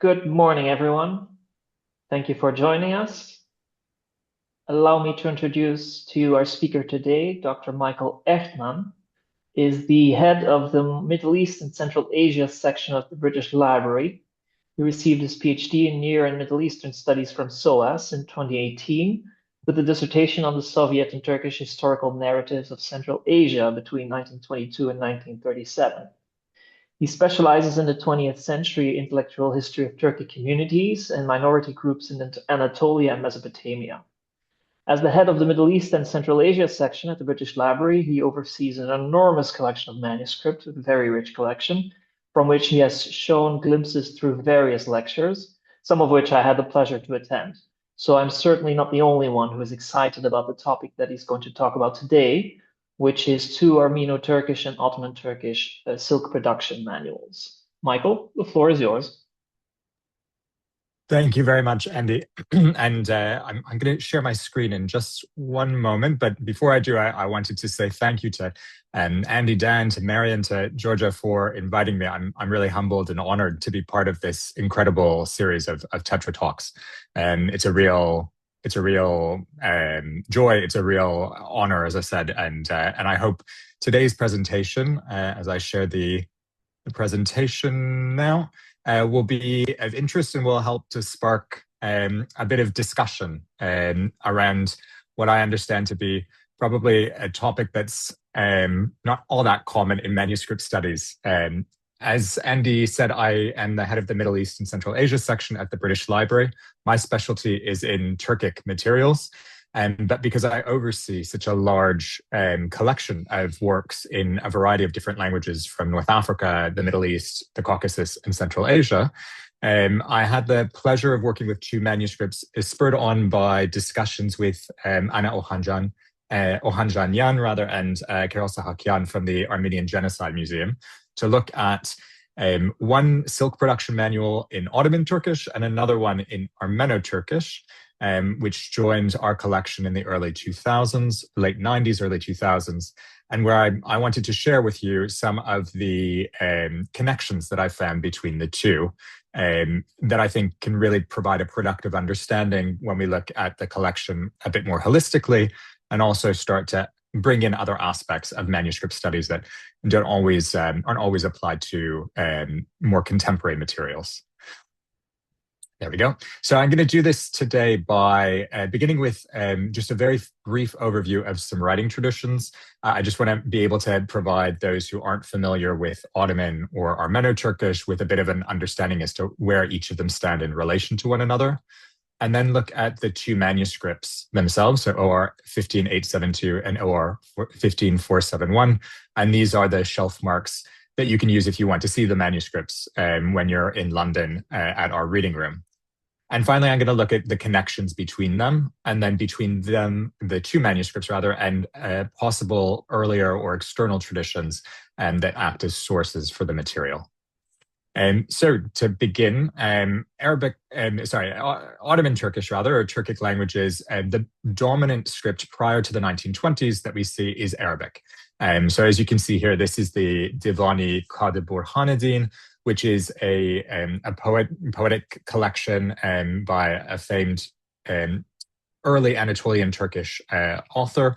Good morning, everyone. Thank you for joining us. Allow me to introduce to you our speaker today. Dr. Michael Erdman is the head of the Middle East and Central Asia section of the British Library. He received his PhD in Near and Middle Eastern Studies from SOAS in 2018 with a dissertation on the Soviet and Turkish historical narratives of Central Asia between 1922 and 1937. He specializes in the 20th century intellectual history of Turkic communities and minority groups in Anatolia and Mesopotamia. As the head of the Middle East and Central Asia section at the British Library, he oversees an enormous collection of manuscripts, a very rich collection, from which he has shown glimpses through various lectures, some of which I had the pleasure to attend. So I'm certainly not the only one who is excited about the topic that he's going to talk about today, which is two Armeno-Turkish and Ottoman Turkish silk production manuals. Michael, the floor is yours. Thank you very much, Andy. And I'm going to share my screen in just one moment. But before I do, I wanted to say thank you to Andy, Dan, to Marian, to Georgia for inviting me. I'm really humbled and honored to be part of this incredible series of TeTra talks. And it's a real joy. It's a real honor, as I said. And I hope today's presentation, as I share the presentation now, will be of interest and will help to spark a bit of discussion around what I understand to be probably a topic that's not all that common in manuscript studies. As Andy said, I am the head of the Middle East and Central Asia section at the British Library. My specialty is in Turkic materials. But because I oversee such a large collection of works in a variety of different languages from North Africa, the Middle East, the Caucasus, and Central Asia, I had the pleasure of working with two manuscripts spurred on by discussions with Ana Ohanjanyan, and Kerol Sahakyan from the Armenian Genocide Museum to look at one silk production manual in Ottoman Turkish and another one in Armeno-Turkish, which joined our collection in the early 2000s, late 90s, early 2000s, and where I wanted to share with you some of the connections that I found between the two that I think can really provide a productive understanding when we look at the collection a bit more holistically, and also start to bring in other aspects of manuscript studies that aren't always applied to more contemporary materials. There we go. So I'm going to do this today by beginning with just a very brief overview of some writing traditions. I just want to be able to provide those who aren't familiar with Ottoman or Armeno-Turkish with a bit of an understanding as to where each of them stand in relation to one another. And then look at the two manuscripts themselves, so OR 15872 and OR 15471. And these are the shelf marks that you can use if you want to see the manuscripts when you're in London at our reading room. And finally, I'm going to look at the connections between them, and then between them, the two manuscripts rather, and possible earlier or external traditions that act as sources for the material. So to begin, Ottoman Turkish rather, or Turkic languages, the dominant script prior to the 1920s that we see is Arabic. So as you can see here, this is the Divani Kadı Burhaneddin, which is a poetic collection by a famed early Anatolian Turkish author,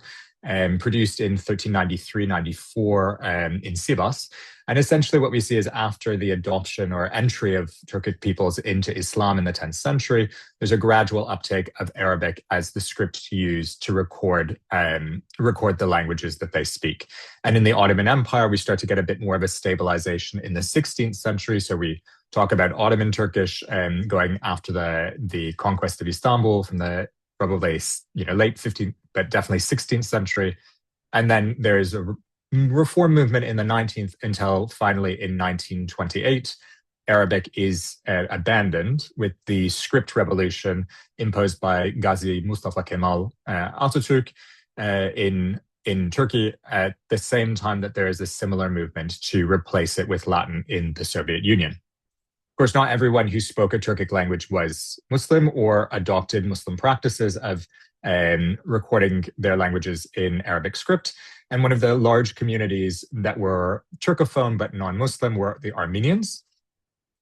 produced in 1393-94 in Sivas. And essentially what we see is after the adoption or entry of Turkic peoples into Islam in the 10th century, there's a gradual uptake of Arabic as the script to use to record the languages that they speak. And in the Ottoman Empire, we start to get a bit more of a stabilization in the 16th century. So we talk about Ottoman Turkish going after the conquest of Istanbul from the probably late 15th, but definitely 16th century. And then there's a reform movement in the 19th until finally in 1928, Arabic is abandoned with the script revolution imposed by Gazi Mustafa Kemal Atatürk in Turkey at the same time that there is a similar movement to replace it with Latin in the Soviet Union. Of course, not everyone who spoke a Turkic language was Muslim or adopted Muslim practices of recording their languages in Arabic script. And one of the large communities that were Turcophone but non-Muslim were the Armenians.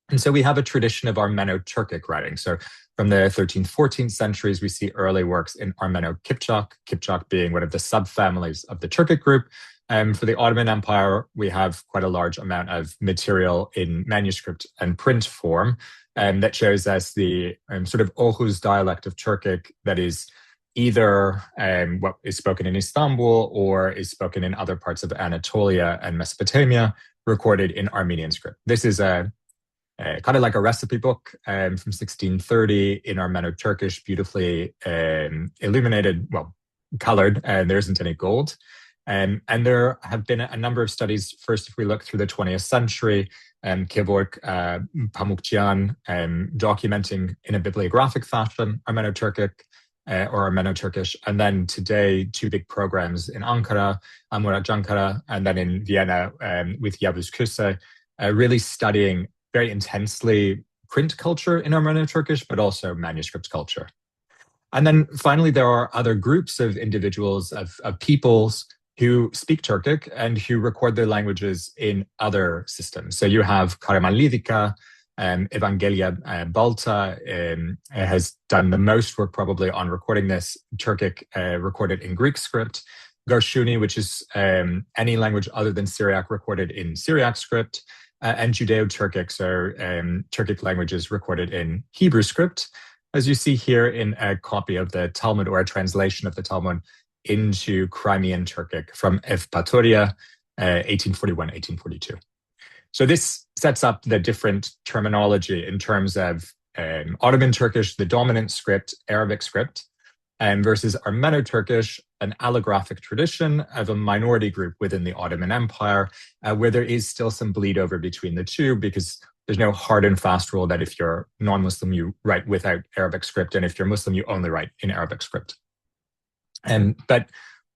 And so we have a tradition of Armeno-Turkic writing. So from the 13th, 14th centuries, we see early works in Armeno-Kipchak, Kipchak being one of the subfamilies of the Turkic group. For the Ottoman Empire, we have quite a large amount of material in manuscript and print form that shows us the sort of Oghuz dialect of Turkic that is either what is spoken in Istanbul or is spoken in other parts of Anatolia and Mesopotamia, recorded in Armenian script. This is a kind of like a recipe book from 1630 in Armeno-Turkish, beautifully illuminated, well, colored, and there isn't any gold. And there have been a number of studies. First, if we look through the 20th century, Kevork Pamukjian documenting in a bibliographic fashion Armeno-Turkic or Armeno-Turkish. And then today, two big programs in Ankara, Murat Cankara, and then in Vienna with Yavuz Kuse, really studying very intensely print culture in Armeno-Turkish, but also manuscript culture. And then finally, there are other groups of individuals, of peoples who speak Turkic and who record their languages in other systems. So you have Karaman Lidika, Evangelia Balta has done the most work probably on recording this Turkic recorded in Greek script. Garshuni, which is any language other than Syriac recorded in Syriac script. And Judeo-Turkic, so Turkic languages recorded in Hebrew script, as you see here in a copy of the Talmud or a translation of the Talmud into Crimean Turkic from Evpatoria, 1841-1842. So this sets up the different terminology in terms of Ottoman Turkish, the dominant script, Arabic script, versus Armeno-Turkish, an allographic tradition of a minority group within the Ottoman Empire, where there is still some bleed over between the two, because there's no hard and fast rule that if you're non-Muslim, you write without Arabic script, and if you're Muslim, you only write in Arabic script. But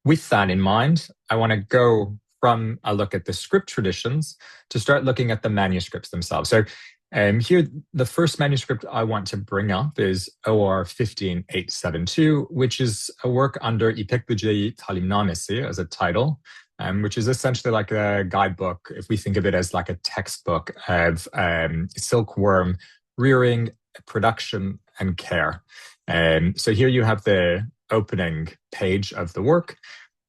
with that in mind, I want to go from a look at the script traditions to start looking at the manuscripts themselves. So here, the first manuscript I want to bring up is OR 15872, which is a work under İpek Böceği Talimnamesi as a title, which is essentially like a guidebook, if we think of it as like a textbook of silkworm rearing, production, and care. So here you have the opening page of the work.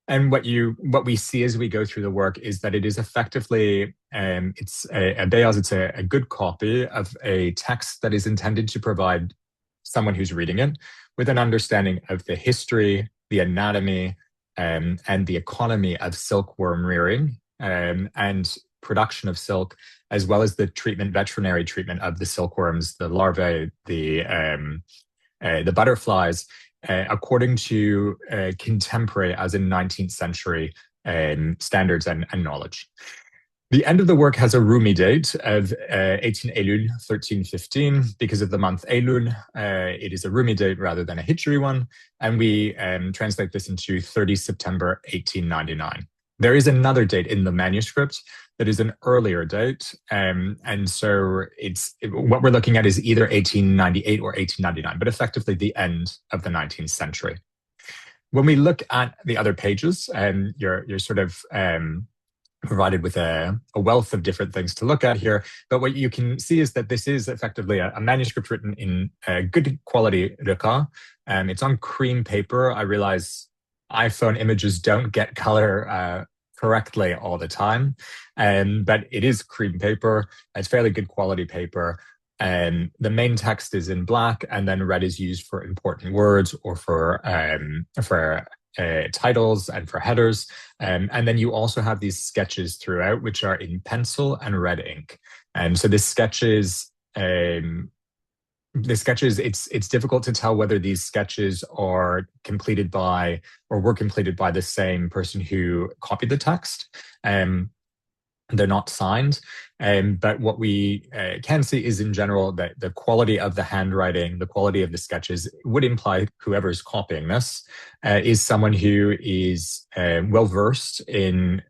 And what we see as we go through the work is that it is effectively it's a good copy of a text that is intended to provide someone who's reading it with an understanding of the history, the anatomy, and the economy of silkworm rearing and production of silk, as well as the veterinary treatment of the silkworms, the larvae, the butterflies, according to contemporary, as in 19th century standards and knowledge. The end of the work has a Rumi date of 18 Eylül 1315. Because of the month Eylül, it is a Rumi date rather than a Hijri one, and we translate this into 30 September 1899. There is another date in the manuscript that is an earlier date, and so what we're looking at is either 1898 or 1899, but effectively the end of the 19th century. When we look at the other pages, you're sort of provided with a wealth of different things to look at here, but what you can see is that this is effectively a manuscript written in good quality rıka. It's on cream paper. I realize iPhone images don't get color correctly all the time, but it is cream paper. It's fairly good quality paper. The main text is in black, and then red is used for important words or for titles and for headers. And then you also have these sketches throughout, which are in pencil and red ink. And so the sketches, it's difficult to tell whether these sketches are completed by or were completed by the same person who copied the text. They're not signed, but what we can see is in general that the quality of the handwriting, the quality of the sketches would imply whoever's copying this is someone who is well-versed in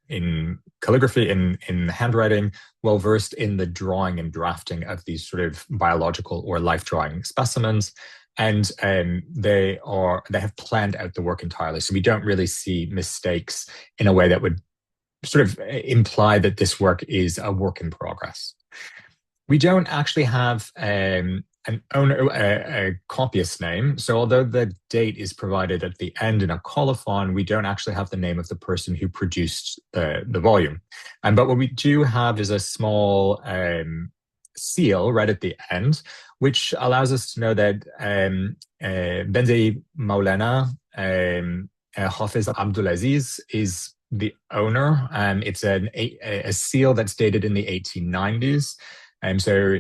calligraphy, in handwriting, well-versed in the drawing and drafting of these sort of biological or life-drawing specimens. And they have planned out the work entirely. So we don't really see mistakes in a way that would sort of imply that this work is a work in progress. We don't actually have an owner, a copyist name. So although the date is provided at the end in a colophon, we don't actually have the name of the person who produced the volume. But what we do have is a small seal right at the end, which allows us to know that Benzei Maulana Hafiz Abdulaziz is the owner. It's a seal that's dated in the 1890s. And so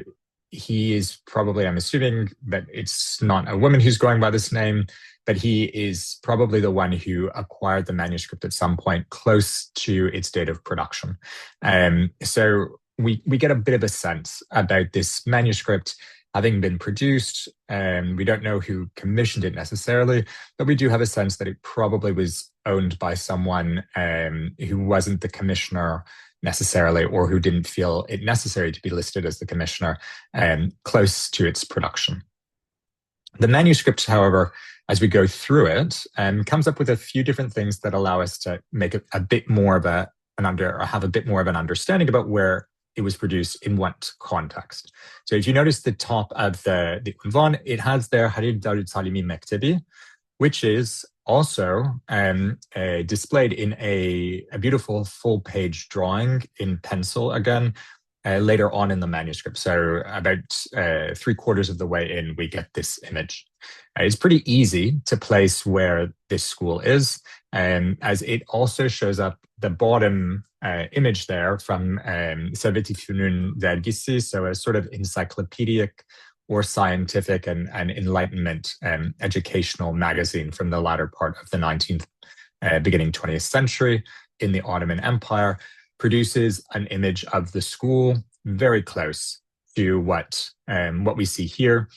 he is probably, I'm assuming that it's not a woman who's going by this name, but he is probably the one who acquired the manuscript at some point close to its date of production. So we get a bit of a sense about this manuscript having been produced. We don't know who commissioned it necessarily, but we do have a sense that it probably was owned by someone who wasn't the commissioner necessarily, or who didn't feel it necessary to be listed as the commissioner close to its production. The manuscript, however, as we go through it, comes up with a few different things that allow us to make a bit more of have a bit more of an understanding about where it was produced in what context. So if you notice the top of the unvan, it has there Harir Darut Salimi Mektebi, which is also displayed in a beautiful full-page drawing in pencil again, later on in the manuscript. So about 3/4 of the way in, we get this image. It's pretty easy to place where this school is, as it also shows up the bottom image there from Servet-i Fünun Dergisi, so a sort of encyclopedic or scientific and Enlightenment educational magazine from the latter part of the 19th, beginning 20th century in the Ottoman Empire, produces an image of the school very close to what we see here,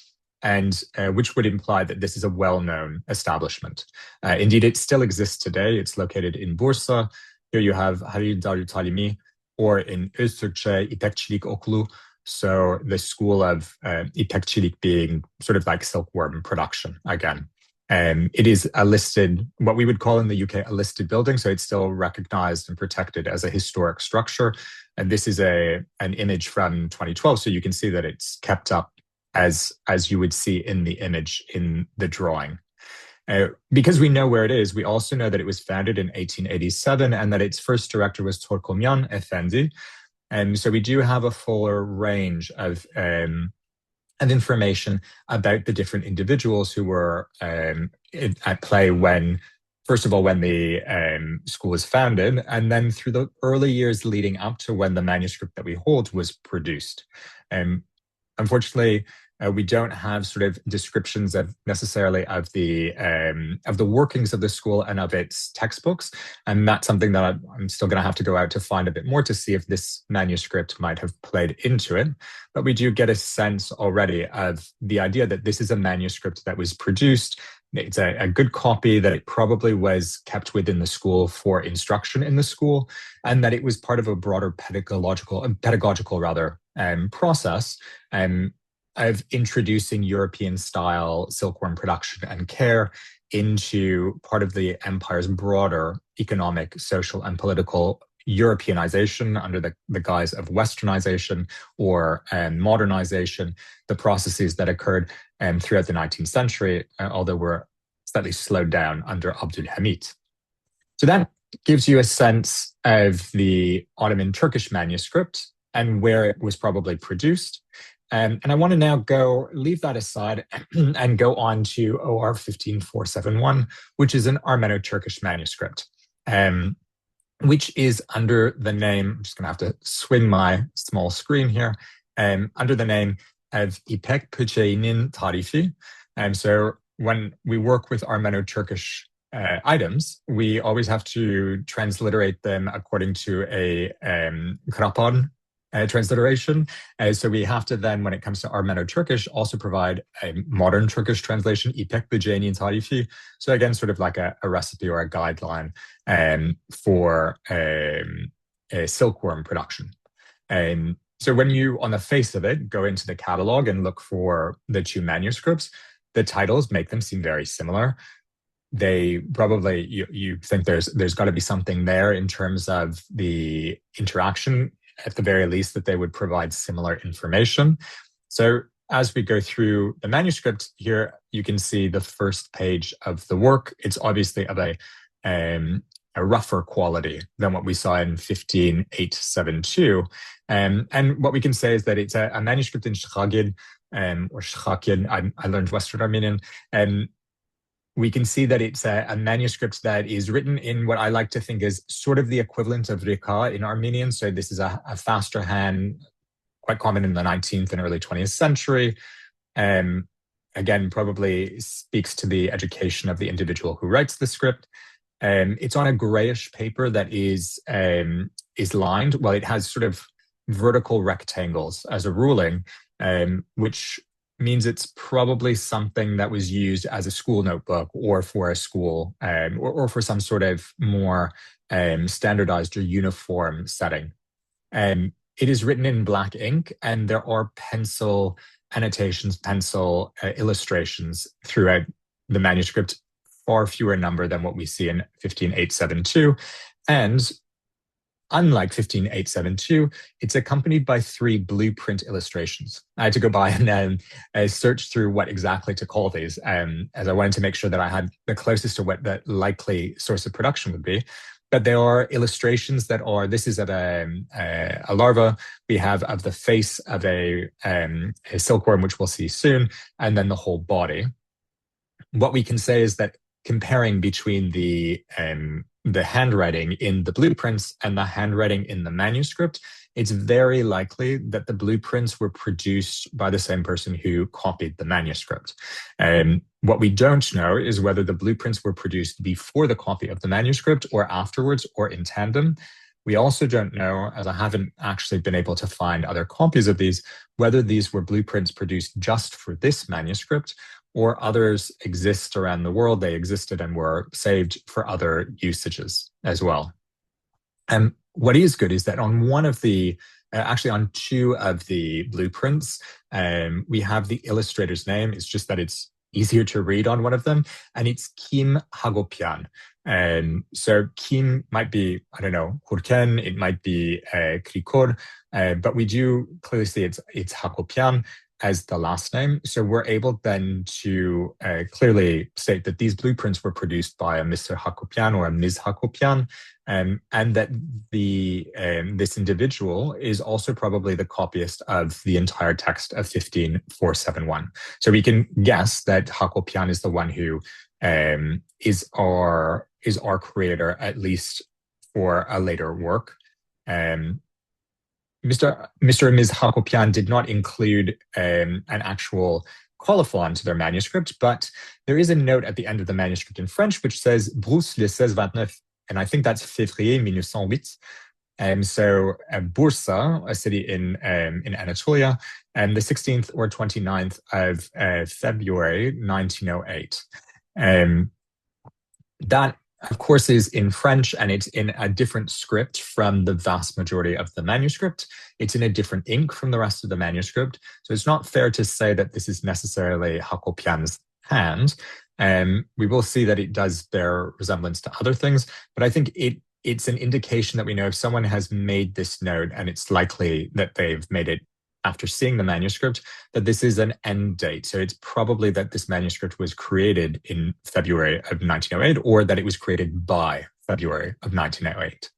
and which would imply that this is a well-known establishment. Indeed, it still exists today. It's located in Bursa. Here you have Harir Darut Talimi, or in Öztürkçe İpekçilik Okulu, so the school of İpekçilik being sort of like silkworm production again. It is a listed, what we would call in the UK, a listed building, so it's still recognized and protected as a historic structure. And this is an image from 2012, so you can see that it's kept up as you would see in the image in the drawing. Because we know where it is, we also know that it was founded in 1887 and that its first director was Torkomyan Efendi. And so we do have a fuller range of information about the different individuals who were at play when, first of all, when the school was founded, and then through the early years leading up to when the manuscript that we hold was produced. Unfortunately, we don't have sort of descriptions of necessarily of the workings of the school and of its textbooks, and that's something that I'm still going to have to go out to find a bit more to see if this manuscript might have played into it. But we do get a sense already of the idea that this is a manuscript that was produced. It's a good copy, that it probably was kept within the school for instruction in the school, and that it was part of a broader pedagogical process of introducing European-style silkworm production and care into part of the empire's broader economic, social, and political Europeanization under the guise of Westernization or modernization, the processes that occurred throughout the 19th century, although were slightly slowed down under Abdul Hamid. So that gives you a sense of the Ottoman Turkish manuscript and where it was probably produced. And I want to now leave that aside and go on to OR 15471, which is an Armeno-Turkish manuscript, which is under the name, I'm just going to have to swing my small screen here, under the name of İpek Böceği'nin Tarifi. So when we work with Armeno-Turkish items, we always have to transliterate them according to a Krapan transliteration. So we have to then, when it comes to Armeno-Turkish, also provide a modern Turkish translation, İpek Böceği'nin Tarifi. So again, sort of like a recipe or a guideline for silkworm production. So when you, on the face of it, go into the catalog and look for the two manuscripts, the titles make them seem very similar. They probably, you think there's got to be something there in terms of the interaction at the very least, that they would provide similar information. So as we go through the manuscript here, you can see the first page of the work. It's obviously of a rougher quality than what we saw in 15872. And what we can say is that it's a manuscript in Shkhagid, or Shkhakid. I learned Western Armenian. And we can see that it's a manuscript that is written in what I like to think is sort of the equivalent of Rika in Armenian. So this is a faster hand, quite common in the 19th and early 20th century. Again, probably speaks to the education of the individual who writes the script. It's on a grayish paper that is lined. Well, it has sort of vertical rectangles as a ruling, which means it's probably something that was used as a school notebook or for a school, or for some sort of more standardized or uniform setting. It is written in black ink, and there are pencil annotations, pencil illustrations throughout the manuscript, far fewer number than what we see in 15872. And unlike 15872, it's accompanied by 3 blueprint illustrations. I had to go by and search through what exactly to call these, as I wanted to make sure that I had the closest to what the likely source of production would be. But there are illustrations that are, this is of a larva. We have of the face of a silkworm, which we'll see soon, and then the whole body. What we can say is that comparing between the handwriting in the blueprints and the handwriting in the manuscript, it's very likely that the blueprints were produced by the same person who copied the manuscript. What we don't know is whether the blueprints were produced before the copy of the manuscript or afterwards or in tandem. We also don't know, as I haven't actually been able to find other copies of these, whether these were blueprints produced just for this manuscript or others exist around the world. They existed and were saved for other usages as well. And what is good is that on one of the, actually on 2 of the blueprints, we have the illustrator's name. It's just that it's easier to read on one of them, and it's Kim Hagopian. So Kim might be, I don't know, Hurken, it might be Krikor, but we do clearly see it's Hagopian as the last name. So we're able then to clearly state that these blueprints were produced by a Mr. Hagopian or a Ms. Hagopian, and that this individual is also probably the copyist of the entire text of 15471. So we can guess that Hagopian is the one who is our creator, at least for a later work. Mr. and Ms. Hagopian did not include an actual colophon to their manuscript, but there is a note at the end of the manuscript in French which says Brousse le 1629, and I think that's février 1908. So Bursa, a city in Anatolia, and the 16th or 29th of February 1908. That, of course, is in French, and it's in a different script from the vast majority of the manuscript. It's in a different ink from the rest of the manuscript. So it's not fair to say that this is necessarily Hagopian's hand. We will see that it does bear resemblance to other things, but I think it's an indication that we know if someone has made this note, and it's likely that they've made it after seeing the manuscript, that this is an end date. So it's probably that this manuscript was created in February of 1908, or that it was created by February of 1908.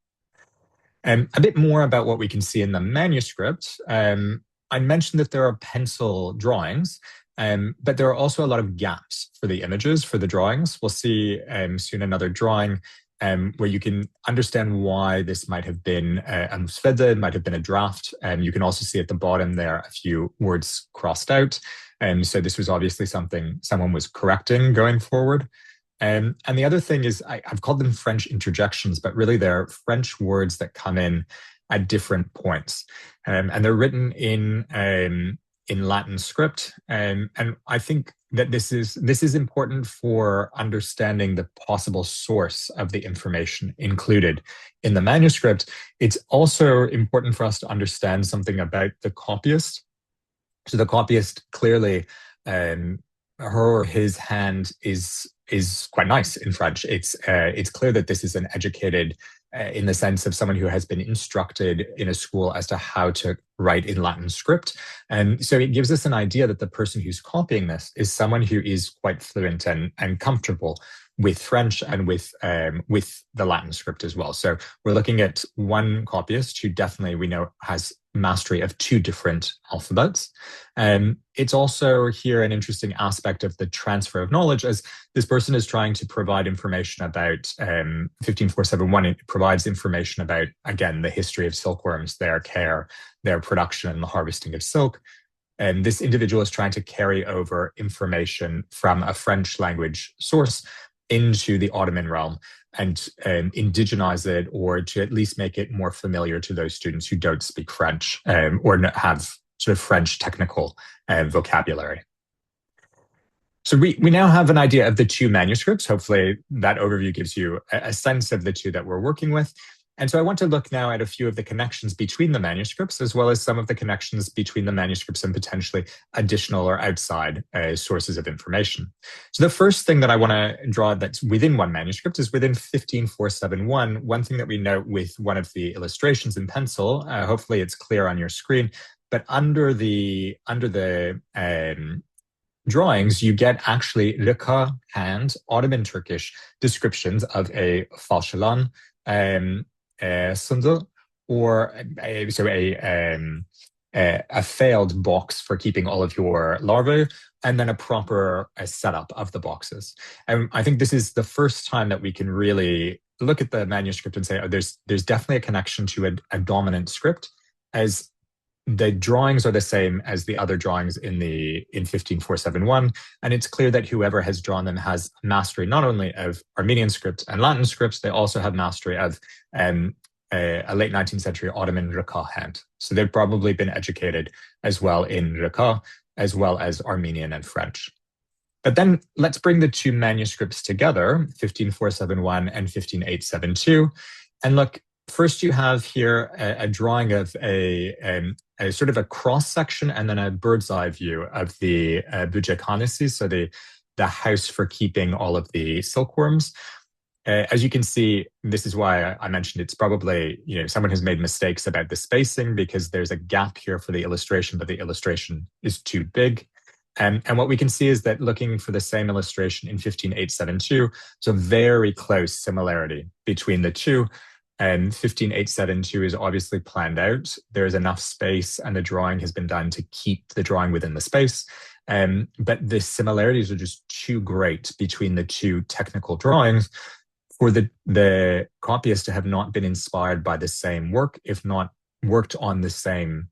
A bit more about what we can see in the manuscript. I mentioned that there are pencil drawings, but there are also a lot of gaps for the images, for the drawings. We'll see soon another drawing where you can understand why this might have been a musfede, might have been a draft. You can also see at the bottom there a few words crossed out. So this was obviously something someone was correcting going forward. And the other thing is, I've called them French interjections, but really they're French words that come in at different points. And they're written in Latin script. And I think that this is important for understanding the possible source of the information included in the manuscript. It's also important for us to understand something about the copyist. So the copyist clearly, her or his hand is quite nice in French. It's clear that this is an educated in the sense of someone who has been instructed in a school as to how to write in Latin script. And so it gives us an idea that the person who's copying this is someone who is quite fluent and comfortable with French and with the Latin script as well. So we're looking at one copyist who definitely we know has mastery of two different alphabets. It's also here an interesting aspect of the transfer of knowledge, as this person is trying to provide information about 15471. It provides information about, again, the history of silkworms, their care, their production, and the harvesting of silk. And this individual is trying to carry over information from a French language source into the Ottoman realm and indigenize it, or to at least make it more familiar to those students who don't speak French or have sort of French technical vocabulary. So we now have an idea of the two manuscripts. Hopefully that overview gives you a sense of the two that we're working with. And so I want to look now at a few of the connections between the manuscripts, as well as some of the connections between the manuscripts and potentially additional or outside sources of information. So the first thing that I want to draw that's within one manuscript is within 15471. One thing that we note with one of the illustrations in pencil, hopefully it's clear on your screen, but under the drawings, you get actually Leka hand Ottoman Turkish descriptions of a falşalan, sundel, or a failed box for keeping all of your larvae, and then a proper setup of the boxes. And I think this is the first time that we can really look at the manuscript and say, oh, there's definitely a connection to a dominant script, as the drawings are the same as the other drawings in 15471, and it's clear that whoever has drawn them has mastery not only of Armenian script and Latin scripts, they also have mastery of a late 19th century Ottoman Rıka hand. So they've probably been educated as well in Rıka, as well as Armenian and French. But then let's bring the two manuscripts together, 15471 and 15872, and look. First, you have here a drawing of a sort of a cross section and then a bird's eye view of the bujekhanesi, so the house for keeping all of the silkworms. As you can see, this is why I mentioned it's probably someone has made mistakes about the spacing, because there's a gap here for the illustration, but the illustration is too big. And what we can see is that looking for the same illustration in 15872, so very close similarity between the two. And 15872 is obviously planned out. There is enough space and the drawing has been done to keep the drawing within the space. But the similarities are just too great between the two technical drawings for the copyist to have not been inspired by the same work, if not worked on the same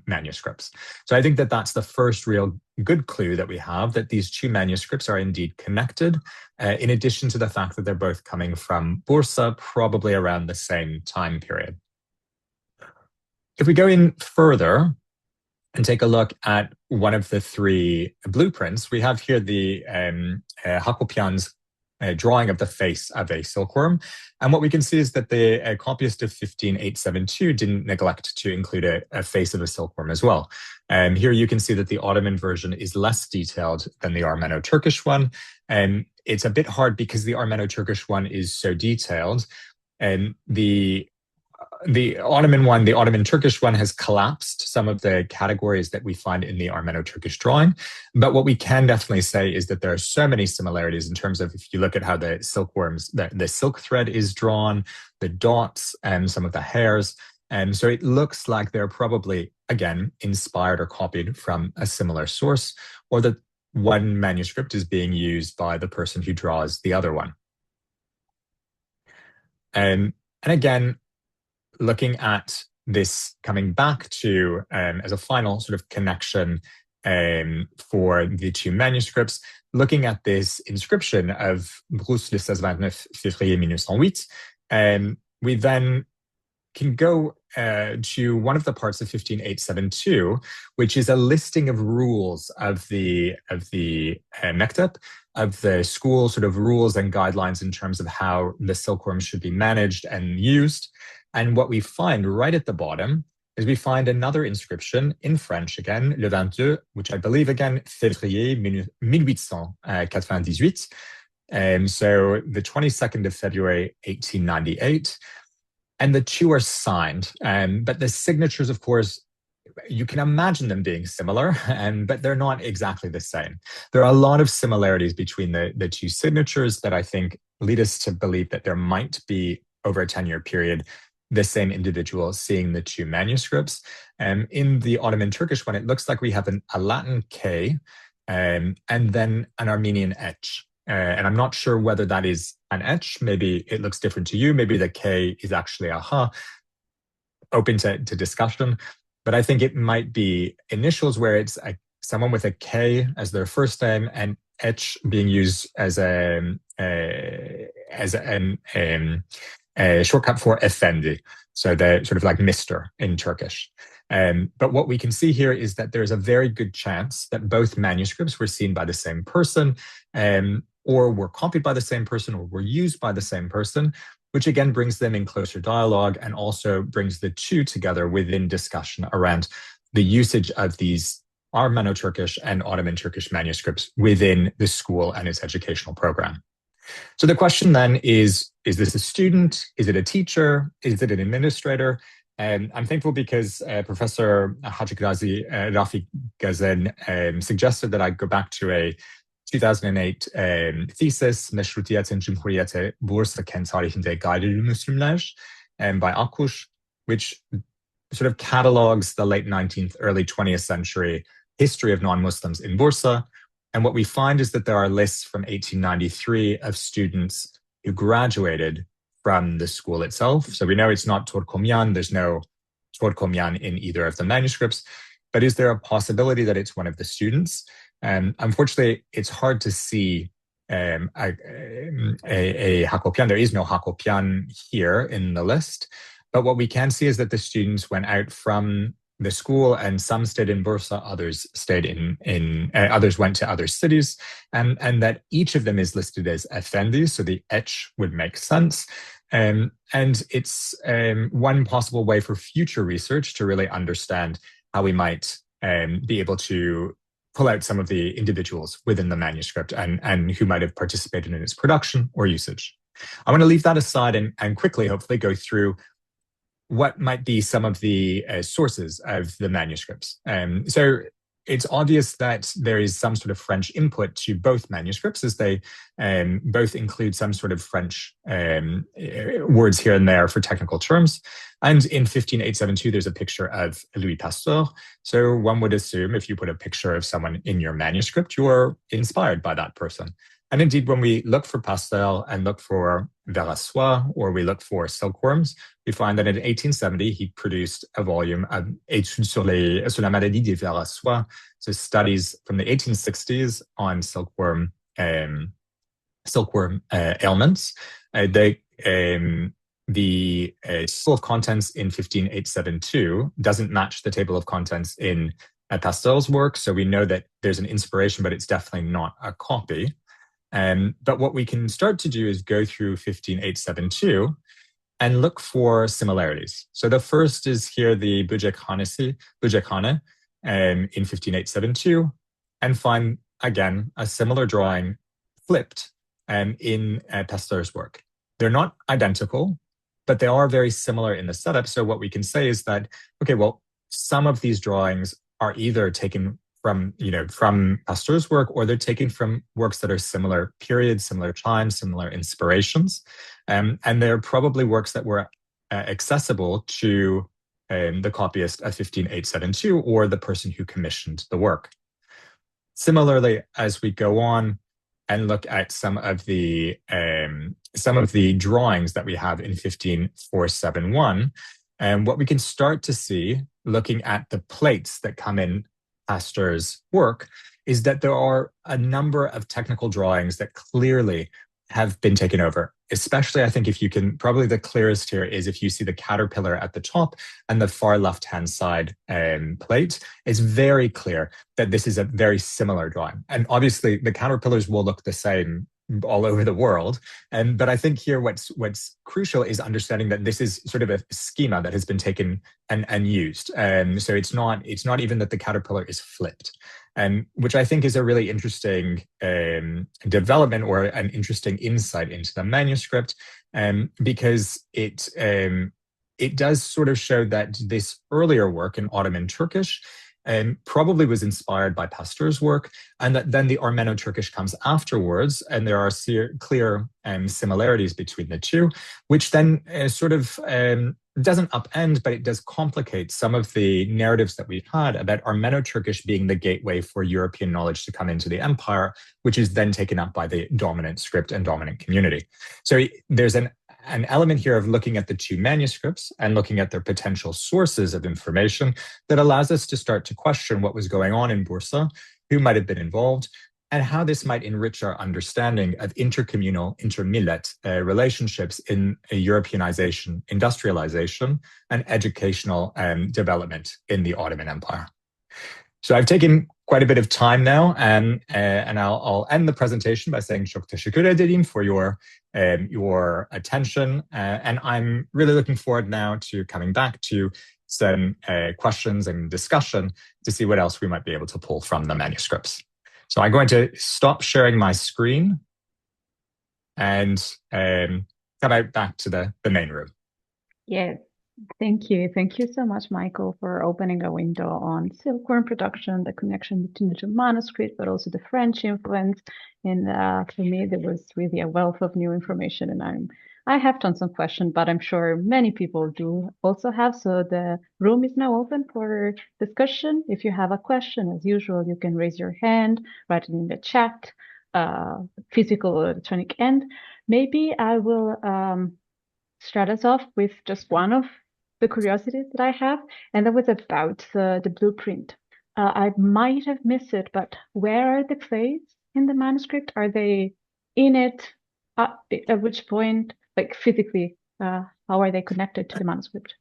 manuscripts. So I think that that's the first real good clue that we have, that these two manuscripts are indeed connected, in addition to the fact that they're both coming from Bursa, probably around the same time period. If we go in further and take a look at one of the three blueprints, we have here the Hakopian's drawing of the face of a silkworm. And what we can see is that the copyist of 15872 didn't neglect to include a face of a silkworm as well. And here you can see that the Ottoman version is less detailed than the Armeno-Turkish one. And it's a bit hard because the Armeno-Turkish one is so detailed. And the Ottoman one, the Ottoman Turkish one, has collapsed some of the categories that we find in the Armeno-Turkish drawing. But what we can definitely say is that there are so many similarities in terms of, if you look at how the silkworms, the silk thread is drawn, the dots, and some of the hairs. And so it looks like they're probably, again, inspired or copied from a similar source, or that one manuscript is being used by the person who draws the other one. And again, looking at this coming back to, as a final sort of connection for the two manuscripts, looking at this inscription of Brousse le 16-29 février 1908, we then can go to one of the parts of 15872, which is a listing of rules of the mektep, of the school, sort of rules and guidelines in terms of how the silkworm should be managed and used. And what we find right at the bottom is we find another inscription in French again, le 22, which I believe again, février 1898. So the 22nd of February, 1898, and the two are signed. But the signatures, of course, you can imagine them being similar, but they're not exactly the same. There are a lot of similarities between the two signatures that I think lead us to believe that there might be, over a 10-year period, the same individual seeing the two manuscripts. In the Ottoman Turkish one, it looks like we have a Latin K and then an Armenian H. And I'm not sure whether that is an H. Maybe it looks different to you. Maybe the K is actually a H. Open to discussion. But I think it might be initials where it's someone with a K as their first name and H being used as a shortcut for Efendi. So they're sort of like Mr. in Turkish. But what we can see here is that there's a very good chance that both manuscripts were seen by the same person, or were copied by the same person, or were used by the same person, which again brings them in closer dialogue and also brings the two together within discussion around the usage of these Armeno-Turkish and Ottoman Turkish manuscripts within the school and its educational program. So the question then is this a student? Is it a teacher? Is it an administrator? And I'm thankful because Professor Hajikazi Rafi Gazen suggested that I go back to a 2008 thesis, Meşrutiyet and Cumhuriyet Bursa Kent Tarihinde Gayrimüslimler, by Akkuş, which sort of catalogs the late 19th, early 20th century history of non-Muslims in Bursa. And what we find is that there are lists from 1893 of students who graduated from the school itself. So we know it's not Turkomyan. There's no Turkomyan in either of the manuscripts. But is there a possibility that it's one of the students? Unfortunately, it's hard to see a Hakopian. There is no Hakopian here in the list. But what we can see is that the students went out from the school, and some stayed in Bursa, others stayed others went to other cities, and that each of them is listed as Effendi, so the H would make sense. And it's one possible way for future research to really understand how we might be able to pull out some of the individuals within the manuscript and who might have participated in its production or usage. I want to leave that aside and quickly, hopefully, go through what might be some of the sources of the manuscripts. So it's obvious that there is some sort of French input to both manuscripts, as they both include some sort of French words here and there for technical terms. And in 15872, there's a picture of Louis Pasteur. So one would assume if you put a picture of someone in your manuscript, you are inspired by that person. And indeed, when we look for Pasteur and look for vers à soie, or we look for silkworms, we find that in 1870, he produced a volume of Études sur la maladie des vers à soie, so studies from the 1860s on silkworm ailments. The table of contents in 15872 doesn't match the table of contents in Pasteur's work, so we know that there's an inspiration, but it's definitely not a copy. But what we can start to do is go through 15872 and look for similarities. So the first is here the Böcekhane in 15872, and find, again, a similar drawing flipped in Pasteur's work. They're not identical, but they are very similar in the setup. So what we can say is that, okay, well, some of these drawings are either taken from Pasteur's work, or they're taken from works that are similar periods, similar times, similar inspirations. And they're probably works that were accessible to the copyist of 15872 or the person who commissioned the work. Similarly, as we go on and look at some of the drawings that we have in 15471, what we can start to see, looking at the plates that come in Pasteur's work, is that there are a number of technical drawings that clearly have been taken over. Especially, I think, if you can, probably the clearest here is if you see the caterpillar at the top and the far left-hand side plate. It's very clear that this is a very similar drawing. And obviously, the caterpillars will look the same all over the world. But I think here what's crucial is understanding that this is sort of a schema that has been taken and used. So it's not even that the caterpillar is flipped, which I think is a really interesting development or an interesting insight into the manuscript, because it does sort of show that this earlier work in Ottoman Turkish probably was inspired by Pasteur's work, and that then the Armeno-Turkish comes afterwards, and there are clear similarities between the two, which then sort of doesn't upend, but it does complicate some of the narratives that we've had about Armeno-Turkish being the gateway for European knowledge to come into the empire, which is then taken up by the dominant script and dominant community. So there's an element here of looking at the two manuscripts and looking at their potential sources of information that allows us to start to question what was going on in Bursa, who might have been involved, and how this might enrich our understanding of intercommunal, intermillet relationships in Europeanization, industrialization, and educational development in the Ottoman Empire. So I've taken quite a bit of time now, and I'll end the presentation by saying çok teşekkür ederim for your attention, and I'm really looking forward now to coming back to some questions and discussion to see what else we might be able to pull from the manuscripts. So I'm going to stop sharing my screen and come out back to the main room. Yes. Thank you. Thank you so much, Michael, for opening a window on silkworm production, the connection between the two manuscripts, but also the French influence. And for me, there was really a wealth of new information. And I have tons of questions, but I'm sure many people do also have. So the room is now open for discussion. If you have a question, as usual, you can raise your hand, write it in the chat, physical or electronic end. Maybe I will start us off with just one of the curiosities that I have, and that was about the blueprint. I might have missed it, but where are the clays in the manuscript? Are they in it? At which point, like physically, how are they connected to the manuscript?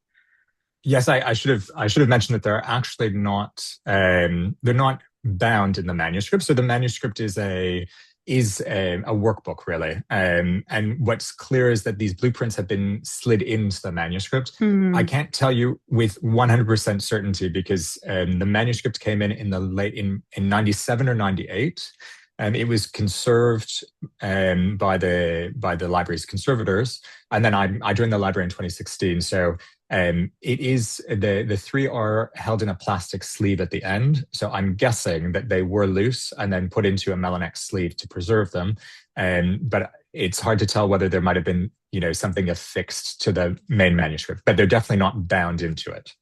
Yes, I should have mentioned that they're actually not they're not bound in the manuscript. So the manuscript is a workbook, really. And what's clear is that these blueprints have been slid into the manuscript. I can't tell you with 100% certainty because the manuscript came in 97 or 98. And it was conserved by the library's conservators. And then I joined the library in 2016. So it is the three are held in a plastic sleeve at the end. So I'm guessing that they were loose and then put into a Melinex sleeve to preserve them. But it's hard to tell whether there might have been, something affixed to the main manuscript, but they're definitely not bound into it.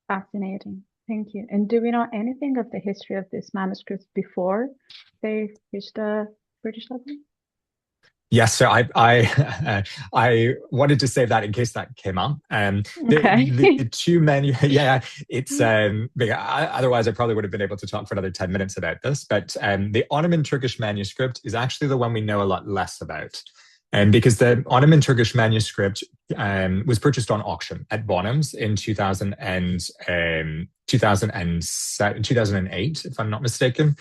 Fascinating. Thank you. And do we know anything of the history of this manuscript before they reached the British library? Yes, so I wanted to save that in case that came up. The two it's otherwise I probably would have been able to talk for another 10 minutes about this. But the Ottoman Turkish manuscript is actually the one we know a lot less about. Because the Ottoman Turkish manuscript was purchased on auction at Bonhams in 2008, if I'm not mistaken.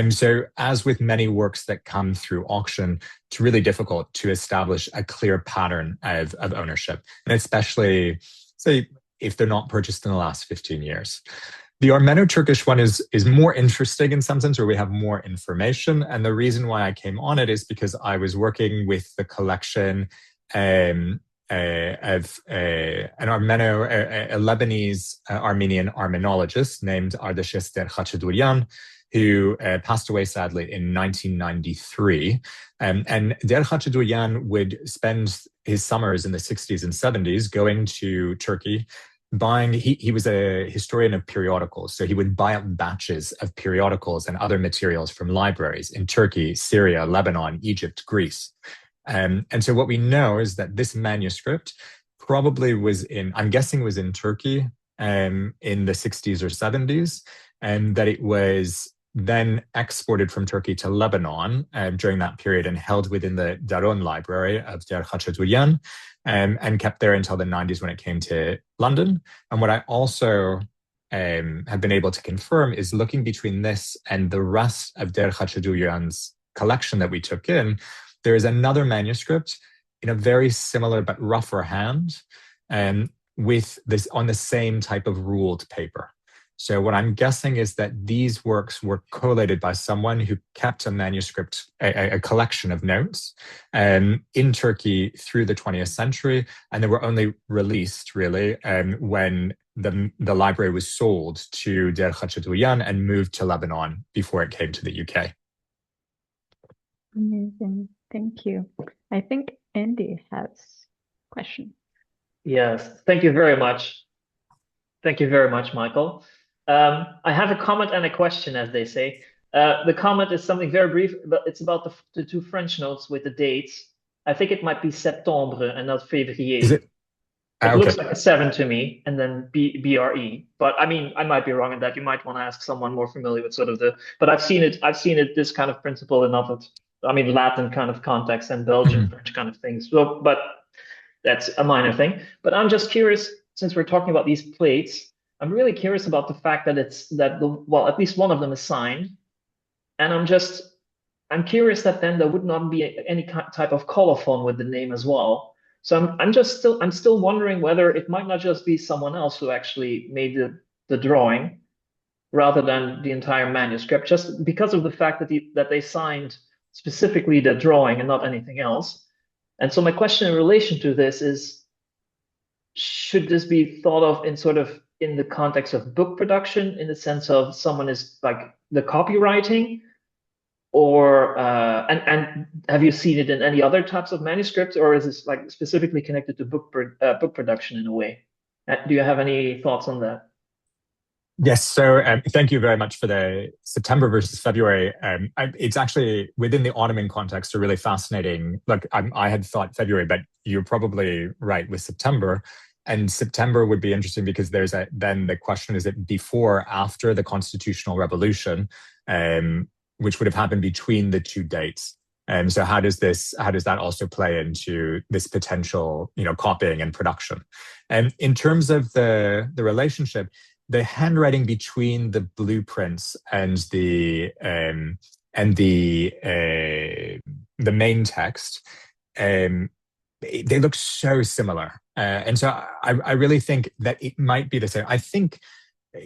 So as with many works that come through auction, it's really difficult to establish a clear pattern of ownership, and especially, say, if they're not purchased in the last 15 years. The Armeno-Turkish one is more interesting in some sense, where we have more information. And the reason why I came on it is because I was working with the collection of a Lebanese Armenian Armenologist named Ardashir Der, who passed away sadly in 1993. And Der would spend his summers in the 60s and 70s going to Turkey, he was a historian of periodicals, so he would buy up batches of periodicals and other materials from libraries in Turkey, Syria, Lebanon, Egypt, Greece. And so what we know is that this manuscript probably I'm guessing was in Turkey in the 60s or 70s, and that it was then exported from Turkey to Lebanon during that period and held within the Daron library of Der Khachaturian, and kept there until the 90s when it came to London. And what I also have been able to confirm is looking between this and the rest of Der Khachaturian's collection that we took in, there is another manuscript in a very similar but rougher hand, with this on the same type of ruled paper. So what I'm guessing is that these works were collated by someone who kept a manuscript, a collection of notes, in Turkey through the 20th century, and they were only released really when the library was sold to Der Khachaturian and moved to Lebanon before it came to the UK. Amazing, thank you. I think Andy has a question. Yes, thank you very much. Thank you very much, Michael. I have a comment and a question, as they say. The comment is something very brief, but it's about the two French notes with the dates. I think it might be septembre and not février. Is it? It Okay. looks like a 7 to me, and then BRE. But I mean, I might be wrong in that. You might want to ask someone more familiar with sort of but I've seen it this kind of principle in other, I mean, Latin kind of context and Belgian, French kind of things. So, but that's a minor thing. But I'm just curious, since we're talking about these plates, I'm really curious about the fact that well, at least one of them is signed. And I'm curious that then there would not be any type of colophon with the name as well. So I'm still wondering whether it might not just be someone else who actually made the drawing rather than the entire manuscript, just because of the fact that they signed specifically the drawing and not anything else. And so my question in relation to this is, should this be thought of in the context of book production, in the sense of someone is like the copywriting, or and have you seen it in any other types of manuscripts, or is this like specifically connected to book production in a way? Do you have any thoughts on that? Yes, so thank you very much for the September versus February. It's actually, within the Ottoman context, a really fascinating look. I had thought February, but you're probably right with September. And September would be interesting because then the question is, it before or after the constitutional revolution, which would have happened between the two dates. And so how does that also play into this potential, copying and production? And in terms of the relationship, the handwriting between the blueprints and the main text, they look so similar. And so I really think that it might be the same. I think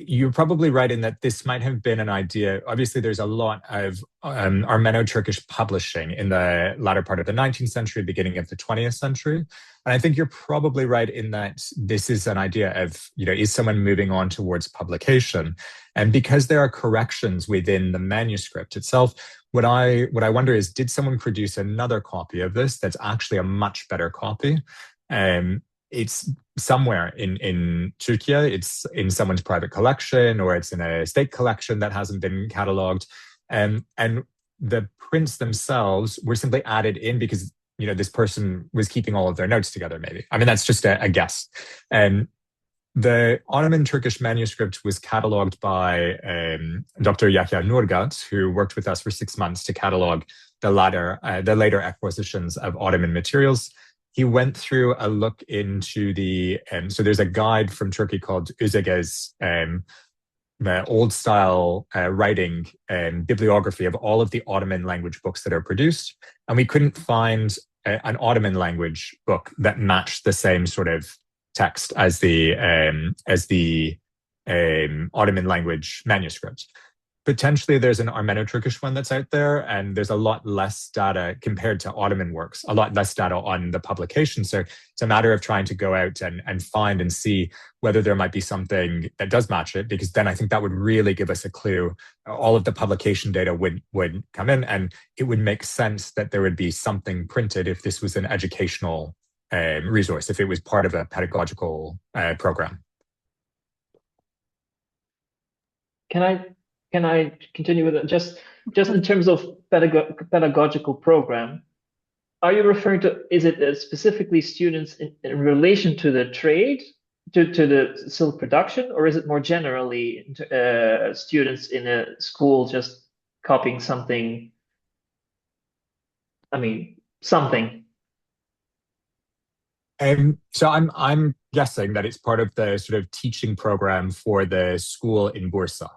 you're probably right in that this might have been an idea. Obviously, there's a lot of Armeno-Turkish publishing in the latter part of the 19th century, beginning of the 20th century. And I think you're probably right in that this is an idea of, is someone moving on towards publication? And because there are corrections within the manuscript itself, what I wonder is, did someone produce another copy of this that's actually a much better copy? It's somewhere in Turkey, it's in someone's private collection, or it's in a state collection that hasn't been cataloged. And the prints themselves were simply added in because, this person was keeping all of their notes together, maybe. I mean, that's just a guess. And the Ottoman Turkish manuscript was cataloged by Dr. Yahya Nurgat, who worked with us for 6 months to catalog the later acquisitions of Ottoman materials. He went through a look into so there's a guide from Turkey called Özeges, the old style writing bibliography of all of the Ottoman language books that are produced. And we couldn't find an Ottoman language book that matched the same sort of text as the Ottoman language manuscript. Potentially there's an Armeno-Turkish one that's out there, and there's a lot less data compared to Ottoman works, a lot less data on the publication. So it's a matter of trying to go out and find and see whether there might be something that does match it, because then I think that would really give us a clue. All of the publication data would come in, and it would make sense that there would be something printed if this was an educational resource, if it was part of a pedagogical program. Can I continue with it? Just in terms of pedagogical program, are you referring to, is it specifically students in relation to the trade, to the silk production, or is it more generally students in a school just copying something? I mean, something. So I'm guessing that it's part of the sort of teaching program for the school in Bursa.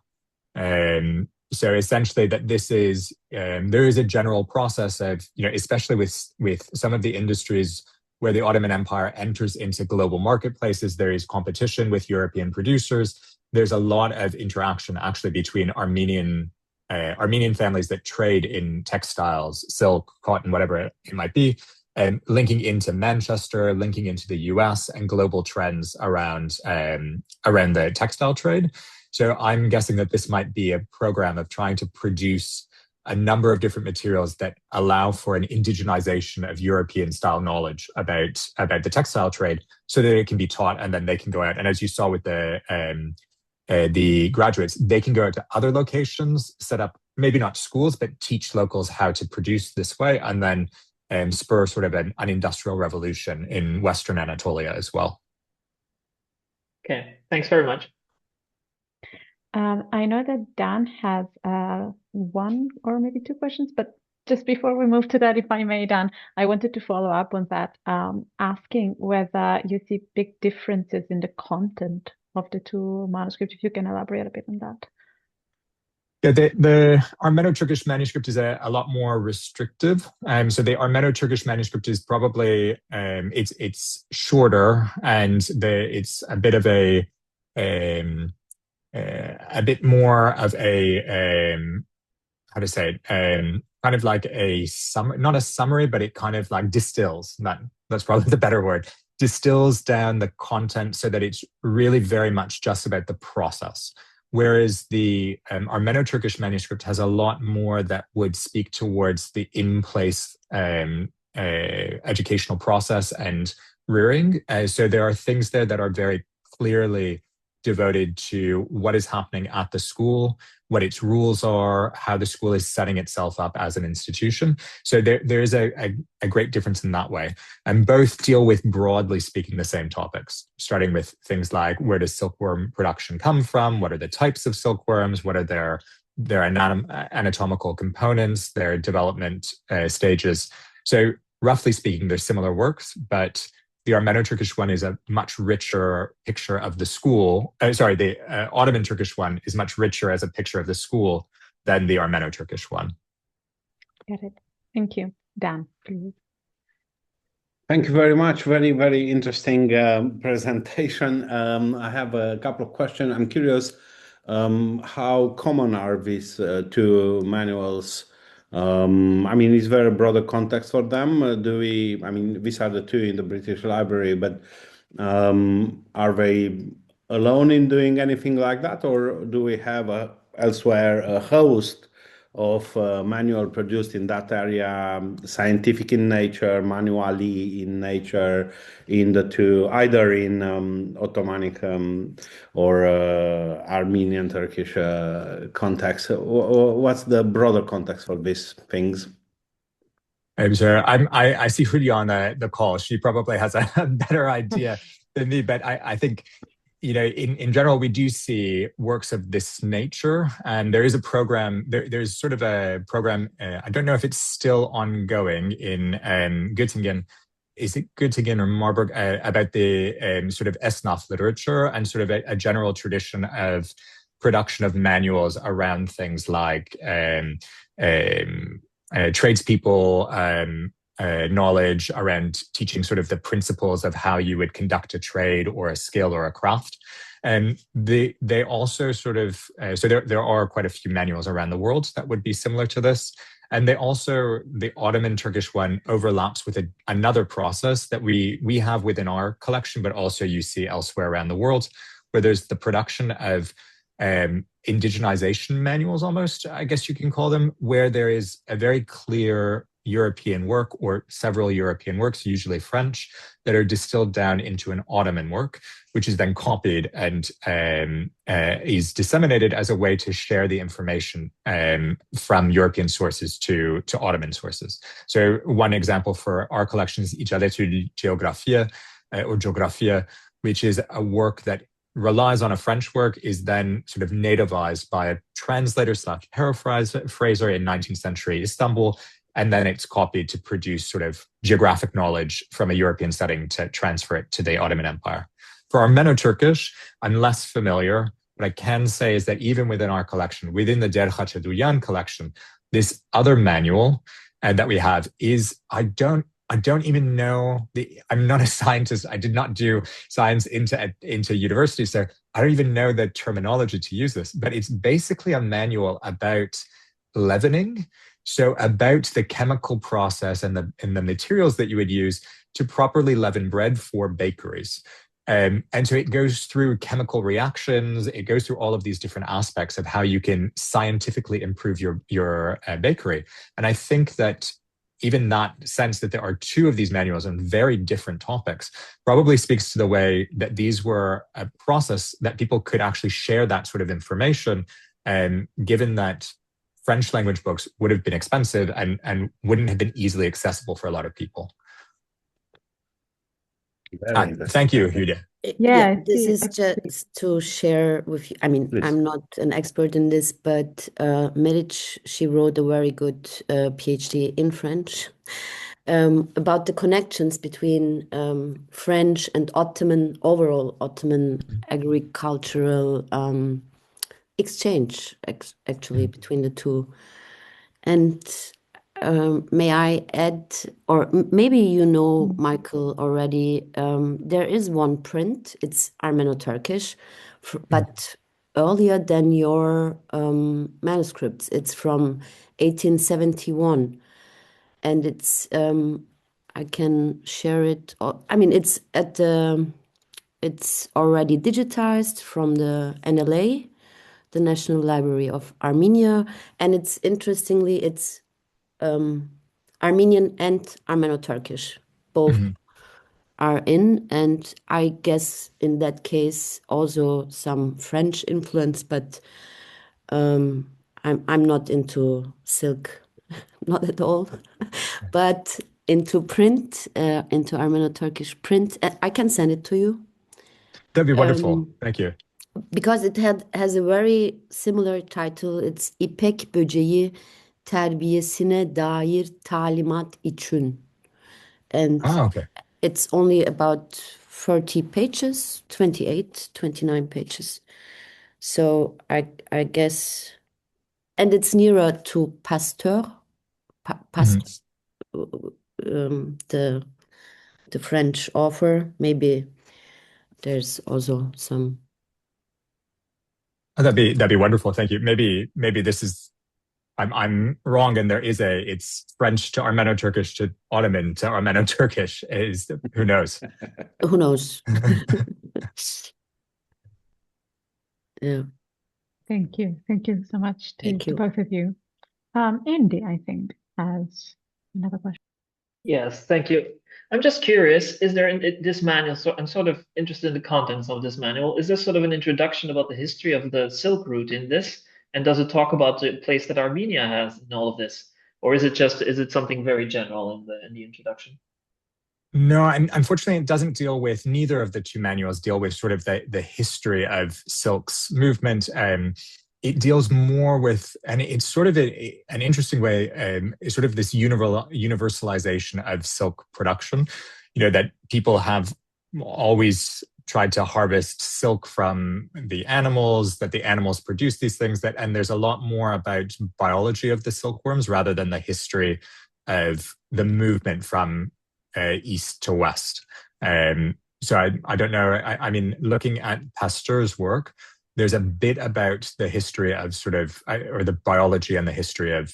So essentially that this is, there is a general process of, especially with some of the industries where the Ottoman Empire enters into global marketplaces, there is competition with European producers. There's a lot of interaction actually between Armenian families that trade in textiles, silk, cotton, whatever it might be, and linking into Manchester, linking into the US and global trends around the textile trade. So I'm guessing that this might be a program of trying to produce a number of different materials that allow for an indigenization of European style knowledge about the textile trade so that it can be taught and then they can go out. And as you saw with the graduates, they can go out to other locations, set up maybe not schools, but teach locals how to produce this way, and then spur sort of an industrial revolution in Western Anatolia as well. Okay, thanks very much. I know that Dan has one or maybe two questions, but just before we move to that, if I may, Dan, I wanted to follow up on that, asking whether you see big differences in the content of the two manuscripts, if you can elaborate a bit on that. Yeah, the Armeno-Turkish manuscript is a lot more restrictive. So the Armeno-Turkish manuscript is probably it's shorter, and it's a bit of a bit more of a how to say it, kind of like not a summary, but it kind of like distills. That's probably the better word. Distills down the content so that it's really very much just about the process. Whereas the Armeno-Turkish manuscript has a lot more that would speak towards the in-place educational process and rearing. So there are things there that are very clearly devoted to what is happening at the school, what its rules are, how the school is setting itself up as an institution. So there is a great difference in that way. And both deal with, broadly speaking, the same topics, starting with things like, where does silkworm production come from? What are the types of silkworms? What are their anatomical components, their development stages? So roughly speaking, they're similar works, but the Armeno-Turkish one is a much richer picture of the school. The Ottoman Turkish one is much richer as a picture of the school than the Armeno-Turkish one. Got it. Thank you. Dan, please. Thank you very much. Very, very interesting presentation. I have a couple of questions. I'm curious, how common are these two manuals? I mean, is there a broader context for them? These are the two in the British Library, but are they alone in doing anything like that? Or do we have elsewhere a host of manual produced in that area, scientific in nature, manually in nature, in the two, either in Ottomanic or Armenian Turkish context? What's the broader context for these things? I'm sure. I see Julia on the call. She probably has a better idea than me, but I think, in general, we do see works of this nature, and there is a program. There's sort of a program. I don't know if it's still ongoing in Göttingen. Is it Göttingen or Marburg? About the sort of Esnaf literature and sort of a general tradition of production of manuals around things like tradespeople. Knowledge around teaching sort of the principles of how you would conduct a trade or a skill or a craft. And they also sort of, so there are quite a few manuals around the world that would be similar to this. And the Ottoman Turkish one overlaps with another process that we have within our collection, but also you see elsewhere around the world, where there's the production of indigenization manuals, almost, I guess you can call them, where there is a very clear European work or several European works, usually French, that are distilled down into an Ottoman work, which is then copied and is disseminated as a way to share the information from European sources to Ottoman sources. So one example for our collection is İcadet-ül Geografia or Geografia, which is a work that relies on a French work, is then sort of nativized by a translator/paraphraser in 19th century Istanbul, and then it's copied to produce sort of geographic knowledge from a European setting to transfer it to the Ottoman Empire. For Armeno-Turkish, I'm less familiar What I can say is that even within our collection, within the Derhachaduyan collection, this other manual that we have is, I don't even know I'm not a scientist. I did not do science into university, so I don't even know the terminology to use this, but it's basically a manual about leavening. So about the chemical process and the materials that you would use to properly leaven bread for bakeries. And so it goes through chemical reactions. It goes through all of these different aspects of how you can scientifically improve your bakery. And I think that even that sense that there are two of these manuals on very different topics probably speaks to the way that these were a process that people could actually share that sort of information, given that French language books would have been expensive and wouldn't have been easily accessible for a lot of people. Thank you, Huda. Yeah, this is just to share with you. I mean, Please. I'm not an expert in this, but Meric, she wrote a very good PhD in French about the connections between French and Ottoman, overall Ottoman agricultural exchange, actually, between the two. And may I add, or maybe you know, Michael, already, there is one print, it's Armeno-Turkish, but earlier than your manuscripts. It's from 1871. And it's, I can share it. I mean, it's it's already digitized from the NLA, the National Library of Armenia. And it's, interestingly, it's Armenian and Armeno-Turkish, both are in, and I guess in that case also some French influence, but I'm not into silk, not at all, but into print, into Armeno-Turkish print. I can send it to you. That'd be wonderful. Thank you. Because it has a very similar title. It's İpek Böceği Terbiyesine Dair Talimat için. And okay. it's only about 30 pages, 28, 29 pages. So I guess, and it's nearer to Pasteur, the French author. Maybe there's also some. Oh, that'd be wonderful. Thank you. Maybe this is, I'm wrong, and it's French to Armeno-Turkish to Ottoman to Armeno-Turkish. Who knows? Who knows? Yeah. Thank you. Thank you so much to Thank you. both of you. Andy, I think, has another question. Yes, thank you. I'm just curious, is there in this manual, so I'm sort of interested in the contents of this manual. Is there sort of an introduction about the history of the Silk Route in this? And does it talk about the place that Armenia has in all of this? Or is it something very general in the introduction? No, and unfortunately, it doesn't deal with, neither of the two manuals deal with sort of the history of silk's movement. It deals more with, and it's sort of an interesting way, it's sort of this universalization of silk production. You know, that people have always tried to harvest silk from the animals, that the animals produce these things, and there's a lot more about biology of the silkworms rather than the history of the movement from east to west. So I don't know. I mean, looking at Pasteur's work, there's a bit about the history of sort of, or the biology and the history of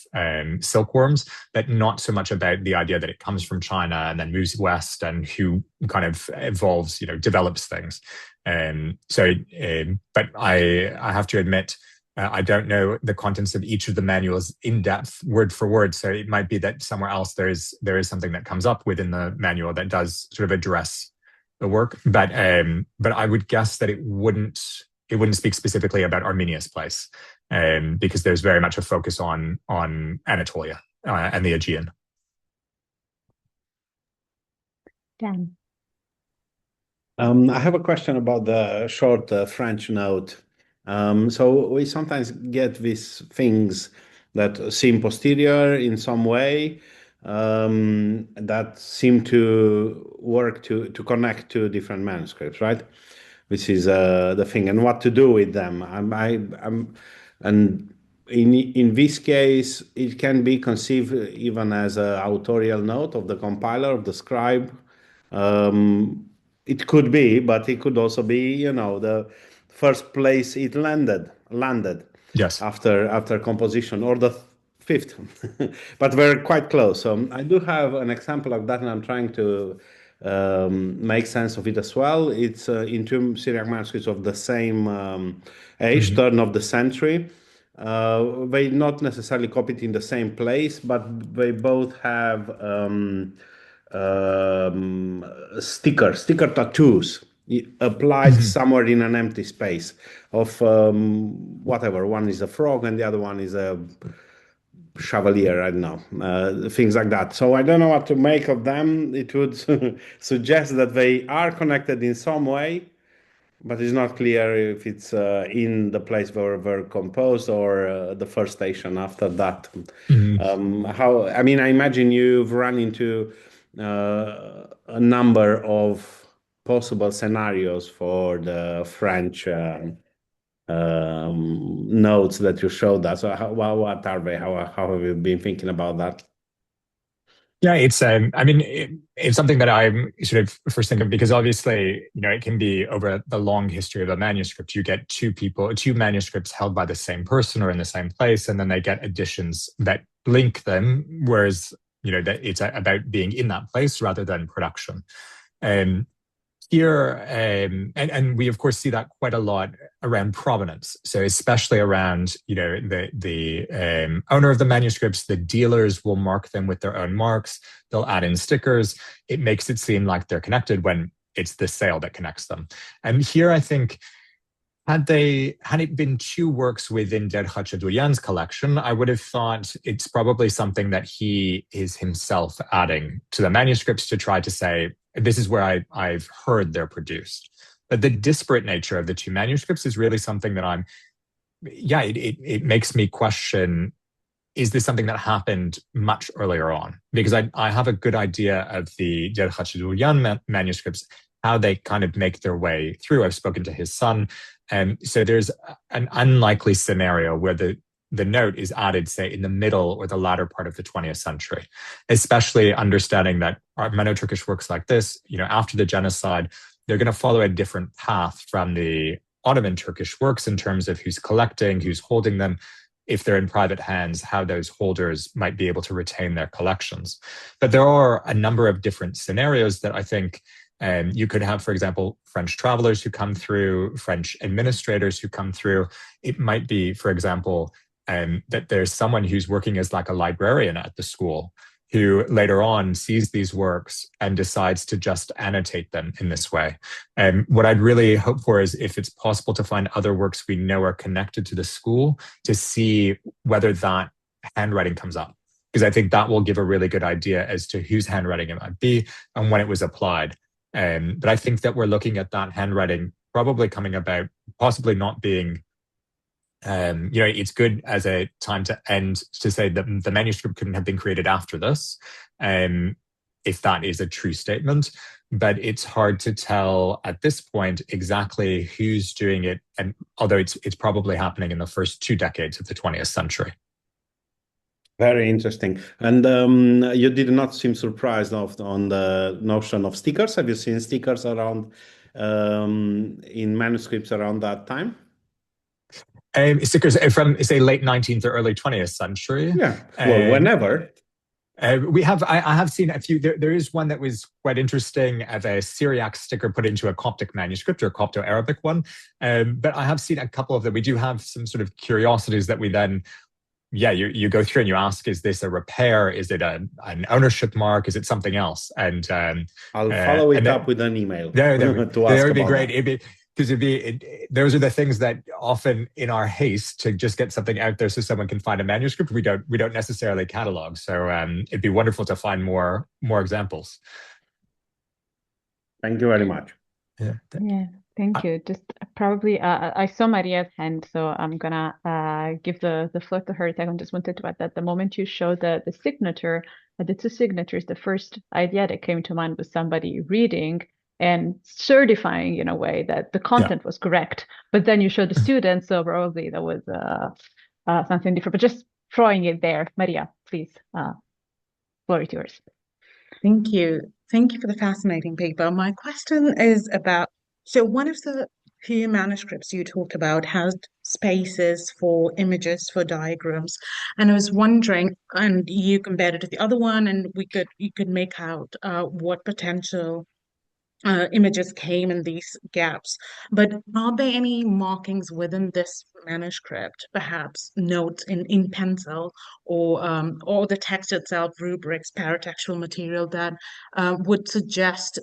silkworms, but not so much about the idea that it comes from China and then moves west and who kind of evolves, develops things. But I have to admit, I don't know the contents of each of the manuals in depth, word for word. So it might be that somewhere else there is something that comes up within the manual that does sort of address the work. But I would guess that it wouldn't speak specifically about Armenia's place, because there's very much a focus on Anatolia and the Aegean. Dan. I have a question about the short French note. So we sometimes get these things that seem posterior in some way, that seem to work to connect to different manuscripts, right? which is the thing, and what to do with them. And in this case, it can be conceived even as an authorial note of the compiler, of the scribe. It could be, but it could also be, the first place it landed Yes. after composition, or the fifth, but we're quite close. So I do have an example of that, and I'm trying to make sense of it as well. It's in two Syriac manuscripts of the same age, turn of the century. They not necessarily copied in the same place, but they both have sticker tattoos applied somewhere in an empty space of whatever. One is a frog and the other one is a chevalier. I don't know, things like that. So I don't know what to make of them. It would suggest that they are connected in some way, but it's not clear if it's in the place where they're composed or the first station after that. I imagine you've run into a number of possible scenarios for the French notes that you showed us. So what are they? How have you been thinking about that? Yeah, it's something that I'm sort of first thinking of, because obviously, it can be over the long history of a manuscript. You get two manuscripts held by the same person or in the same place, and then they get additions that link them, whereas, that it's about being in that place rather than production. Here, and we of course see that quite a lot around provenance. So especially around, the owner of the manuscripts, the dealers will mark them with their own marks. They'll add in stickers. It makes it seem like they're connected when it's the sale that connects them. And here, I think, had it been two works within Der Khachadurian's collection, I would have thought it's probably something that he is himself adding to the manuscripts to try to say, this is where I've heard they're produced. But the disparate nature of the two manuscripts is really something that it makes me question, is this something that happened much earlier on? Because I have a good idea of the Der Khachadurian manuscripts, how they kind of make their way through. I've spoken to his son. And so there's an unlikely scenario where the note is added, say, in the middle or the latter part of the 20th century, especially understanding that Armeno-Turkish works like this, after the genocide, they're going to follow a different path from the Ottoman Turkish works in terms of who's collecting, who's holding them. If they're in private hands, how those holders might be able to retain their collections. But there are a number of different scenarios that I think you could have, for example, French travelers who come through, French administrators who come through. It might be, for example, that there's someone who's working as like a librarian at the school who later on sees these works and decides to just annotate them in this way. And what I'd really hope for is if it's possible to find other works we know are connected to the school, to see whether that handwriting comes up. Because I think that will give a really good idea as to whose handwriting it might be and when it was applied. But I think that we're looking at that handwriting probably coming about, possibly not being, it's good as a time to end to say that the manuscript couldn't have been created after this, if that is a true statement. But it's hard to tell at this point exactly who's doing it, and although it's probably happening in the first 2 decades of the 20th century. Very interesting. And you did not seem surprised on the notion of stickers. Have you seen stickers around in manuscripts around that time? Stickers from, say, late 19th or early 20th century. Yeah, well, whenever. I have seen a few. There is one that was quite interesting of a Syriac sticker put into a Coptic manuscript, or a Copto-Arabic one. But I have seen a couple of them. We do have some sort of curiosities that we then, you go through and you ask, is this a repair? Is it an ownership mark? Is it something else? And I'll follow it up with an email. That would be great. Because those are the things that often, in our haste to just get something out there so someone can find a manuscript, we don't necessarily catalog. So it'd be wonderful to find more examples. Thank you very much. Yeah, thank you. Just probably, I saw Maria's hand, so I'm gonna give the floor to her. I just wanted to add that the moment you showed the signature, the two signatures, the first idea that came to mind was somebody reading and certifying in a way that the content was correct. But then you show the students, so probably that was something different. But just throwing it there. Maria, please, floor is yours. Thank you. Thank you for the fascinating paper. My question is about, so one of the few manuscripts you talked about has spaces for images, for diagrams. And I was wondering, and you compared it to the other one, and you could make out what potential images came in these gaps. But are there any markings within this manuscript, perhaps notes in pencil or the text itself, rubrics, paratextual material that would suggest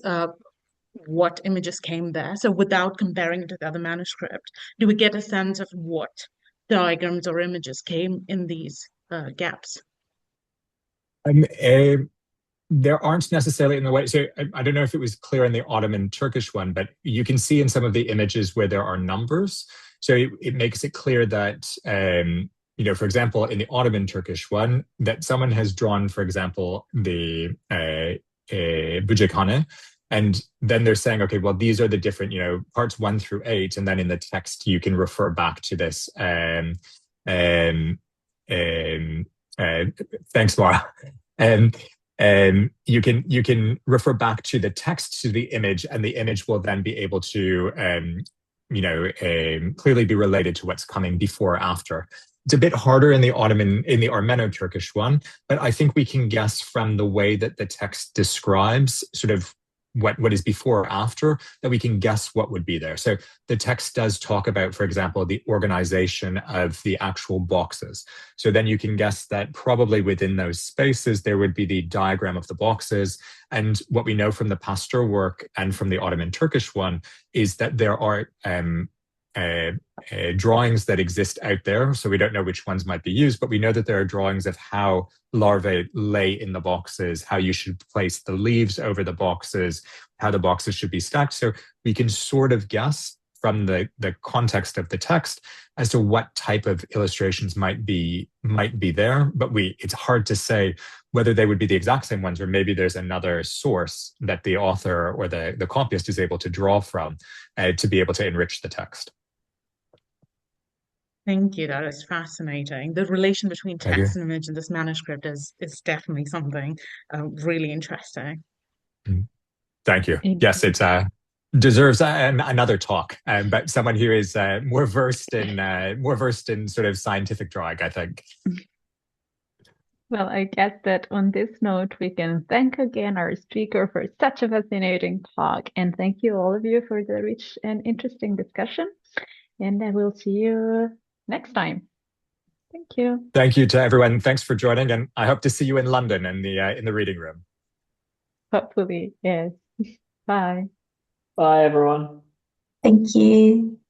what images came there? So without comparing it to the other manuscript, do we get a sense of what diagrams or images came in these gaps? There aren't necessarily in the way. So I don't know if it was clear in the Ottoman Turkish one, but you can see in some of the images where there are numbers. So it makes it clear that, for example, in the Ottoman Turkish one, that someone has drawn, for example, the Bucekhane, and then they're saying, okay, well, these are the different, parts 1 through 8, and then in the text you can refer back to this. Thanks, Mara. You can refer back to the text to the image, and the image will then be able to clearly be related to what's coming before or after. It's a bit harder in the Armeno-Turkish one, but I think we can guess from the way that the text describes sort of what is before or after, that we can guess what would be there. So the text does talk about, for example, the organization of the actual boxes. So then you can guess that probably within those spaces, there would be the diagram of the boxes. And what we know from the Pasteur work and from the Ottoman Turkish one is that there are drawings that exist out there. So we don't know which ones might be used, but we know that there are drawings of how larvae lay in the boxes, how you should place the leaves over the boxes, how the boxes should be stacked. So we can sort of guess from the context of the text as to what type of illustrations might be there. But it's hard to say whether they would be the exact same ones, or maybe there's another source that the author or the copyist is able to draw from to be able to enrich the text. Thank you. That is fascinating. The relation between text and image in this manuscript is definitely something really interesting. Thank you. Yes, it deserves another talk, but someone who is more versed in sort of scientific drawing, I think. Well, I guess that on this note, we can thank again our speaker for such a fascinating talk, and thank you all of you for the rich and interesting discussion. And I will see you next time. Thank you. Thank you to everyone. Thanks for joining, and I hope to see you in London in the reading room. Hopefully, yes. Bye. Bye, everyone. Thank you.